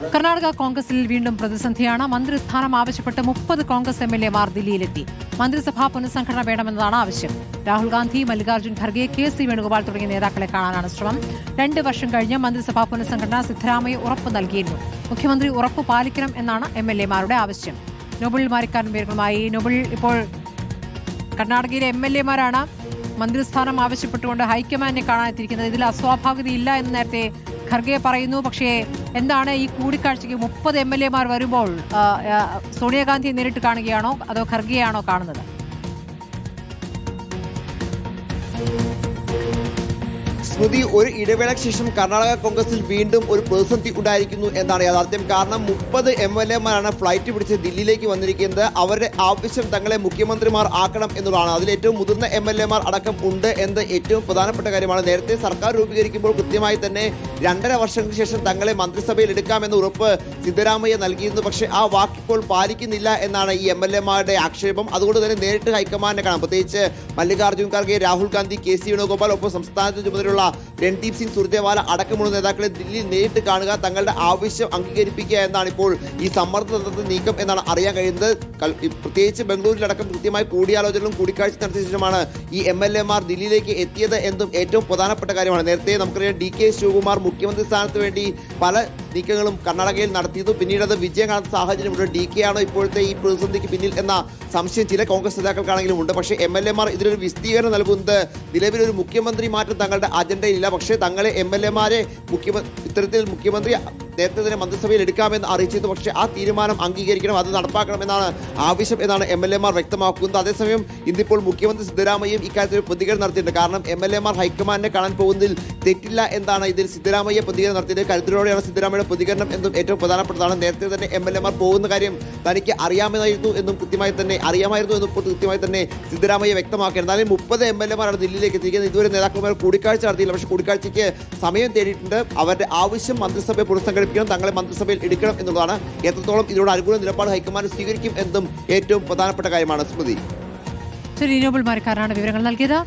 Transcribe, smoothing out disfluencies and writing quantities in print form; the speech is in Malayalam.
കർണാടക കോൺഗ്രസിൽ വീണ്ടും പ്രതിസന്ധിയാണ്. മന്ത്രിസ്ഥാനം ആവശ്യപ്പെട്ട് 30 കോൺഗ്രസ് എംഎൽഎമാർ ദില്ലിയിലെത്തി. മന്ത്രിസഭാ പുനഃസംഘടന വേണമെന്നതാണ് ആവശ്യം. രാഹുൽ ഗാന്ധി, മല്ലികാർജ്ജുൻ ഖർഗെ, KC വേണുഗോപാൽ തുടങ്ങിയ നേതാക്കളെ കാണാനാണ് ശ്രമം. 2 വർഷം കഴിഞ്ഞ് മന്ത്രിസഭാ പുനഃസംഘടന സിദ്ധരാമയ്യ ഉറപ്പ് നൽകിയിരുന്നു. മുഖ്യമന്ത്രി ഉറപ്പ് പാലിക്കണം എന്നാണ് എംഎൽഎമാരുടെ ആവശ്യം. നോബിൾ മാരിക്കാരൻ പേരുകളുമായി. നോബിൾ, ഇപ്പോൾ കർണാടകയിലെ എംഎൽഎമാരാണ് മന്ത്രിസ്ഥാനം ആവശ്യപ്പെട്ടുകൊണ്ട് ഹൈക്കമാൻഡിനെ കാണാനെത്തിയിരിക്കുന്നത്. ഇതിൽ അസ്വാഭാവികതയില്ല എന്ന് നേരത്തെ ഖർഗെ പറയുന്നു. പക്ഷേ എന്താണ് ഈ കൂടിക്കാഴ്ചയ്ക്ക് 30 എംഎൽഎമാർ വരുമ്പോൾ സോണിയാഗാന്ധിയെ നേരിട്ട് കാണുകയാണോ അതോ ഖർഗെയാണോ കാണുന്നത്? സ്മൃതി, ഒരു ഇടവേളയ്ക്ക് ശേഷം കർണാടക കോൺഗ്രസിൽ വീണ്ടും ഒരു പ്രതിസന്ധി ഉണ്ടായിരിക്കുന്നു എന്നാണ് യാഥാർത്ഥ്യം. കാരണം 30 MLA-മാരാണ് ഫ്ലൈറ്റ് പിടിച്ച് ദില്ലിയിലേക്ക് വന്നിരിക്കുന്നത്. അവരുടെ ആവശ്യം തങ്ങളെ മുഖ്യമന്ത്രിമാർ ആക്കണം എന്നുള്ളതാണ്. അതിലേറ്റവും മുതിർന്ന MLA-മാർ അടക്കം ഉണ്ട് എന്നത് ഏറ്റവും പ്രധാനപ്പെട്ട കാര്യമാണ്. നേരത്തെ സർക്കാർ രൂപീകരിക്കുമ്പോൾ കൃത്യമായി തന്നെ 2.5 വർഷങ്ങൾക്ക് ശേഷം തങ്ങളെ മന്ത്രിസഭയിൽ എടുക്കാമെന്ന ഉറപ്പ് സിദ്ധരാമയ്യ നൽകിയിരുന്നു. പക്ഷേ ആ വാക്കിപ്പോൾ പാലിക്കുന്നില്ല എന്നാണ് ഈ MLA-മാരുടെ ആക്ഷേപം. അതുകൊണ്ട് തന്നെ നേരിട്ട് ഹൈക്കമാൻഡിനെ കാണാം. പ്രത്യേകിച്ച് മല്ലികാർജ്ജുൻ ഖർഗെ, രാഹുൽ ഗാന്ധി, KC വേണുഗോപാൽ, ഒപ്പം സംസ്ഥാനത്തിന് ചുമതലയുള്ള രൺദീപ് സിംഗ് സുർജേവാല അടക്കമുള്ള നേതാക്കളെ ദില്ലിയിൽ നേരിട്ട് കാണുക, തങ്ങളുടെ ആവശ്യം അംഗീകരിപ്പിക്കുക എന്നാണ് ഇപ്പോൾ ഈ സമ്മർദ്ദ നീക്കം എന്നാണ് അറിയാൻ കഴിയുന്നത്. പ്രത്യേകിച്ച് ബംഗളൂരിലടക്കം കൃത്യമായി കൂടിയാലോചനകളും കൂടിക്കാഴ്ച നടത്തിയ ശേഷമാണ് ഈ MLA-മാർ ദില്ലിയിലേക്ക് എത്തിയത് എന്നും ഏറ്റവും പ്രധാനപ്പെട്ട കാര്യമാണ്. നേരത്തെ നമുക്കറിയാം DK ശിവകുമാർ മുഖ്യമന്ത്രി സ്ഥാനത്ത് വേണ്ടി പല നീക്കങ്ങളും കർണാടകയിൽ നടത്തിയതു. പിന്നീട് അത് വിജയം കാണുന്ന സാഹചര്യമുണ്ട്. DK ആണോ ഇപ്പോഴത്തെ ഈ പ്രതിസന്ധിക്ക് പിന്നിൽ എന്ന സംശയം ചില കോൺഗ്രസ് നേതാക്കൾക്കാണെങ്കിലും ഉണ്ട്. പക്ഷേ MLA-മാർ ഇതിലൊരു വിശദീകരണം നൽകുന്നത് നിലവിലൊരു മുഖ്യമന്ത്രി മാറ്റം തങ്ങളുടെ അജണ്ടയിലില്ല. പക്ഷേ തങ്ങളെ MLA-മാരെ ഇത്തരത്തിൽ മുഖ്യമന്ത്രി നേരത്തെ തന്നെ മന്ത്രിസഭയിൽ എടുക്കാമെന്ന് അറിയിച്ചിരുന്നു. പക്ഷേ ആ തീരുമാനം അംഗീകരിക്കണം, അത് നടപ്പാക്കണമെന്നാണ് ആവശ്യം എന്നാണ് MLA-മാർ വ്യക്തമാക്കുന്നത്. അതേസമയം ഇന്നിപ്പോൾ മുഖ്യമന്ത്രി സിദ്ധരാമയ്യയും ഇക്കാര്യത്തിൽ പ്രതികരണം നടത്തിയിട്ടുണ്ട്. കാരണം MLA-മാർ ഹൈക്കമാൻഡിനെ കാണാൻ പോകുന്നതിൽ തെറ്റില്ല എന്നാണ് ഇതിൽ സിദ്ധരാമയ്യ പ്രതികരണം നടത്തിയത്. കരുതലോടെയാണ് സിദ്ധരാമയ്യയുടെ പ്രതികരണം എന്നും ഏറ്റവും പ്രധാനപ്പെട്ടതാണ്. നേരത്തെ തന്നെ MLA-മാർ പോകുന്ന കാര്യം തനിക്ക് അറിയാമായിരുന്നു എന്നും കൃത്യമായി തന്നെ സിദ്ധരാമയ്യ വ്യക്തമാക്കി. എന്നാലും 30 MLA-മാരാണ് ദില്ലിയിലേക്ക് എത്തിയിരിക്കുന്നത്. ഇതുവരെ നേതാക്കന്മാർ കൂടിക്കാഴ്ച നടത്തിയില്ല. പക്ഷേ കൂടിക്കാഴ്ചയ്ക്ക് സമയം തേടിയിട്ടുണ്ട്. അവരുടെ ആവശ്യം മന്ത്രിസഭയെ പുനഃസംഘടിപ്പിക്കണം, തങ്ങളെ മന്ത്രിസഭയിൽ എടുക്കണം എന്നുള്ളതാണ്. എത്രത്തോളം ഇതിനോട് അനുകൂല നിലപാട് ഹൈക്കമാൻഡ് സ്വീകരിക്കും എന്നതും ഏറ്റവും പ്രധാനപ്പെട്ട കാര്യമാണ്. സ്മൃതി, ശരി, നോബിൾ മാരിക്കാരനാണ് വിവരങ്ങൾ നൽകിയത്.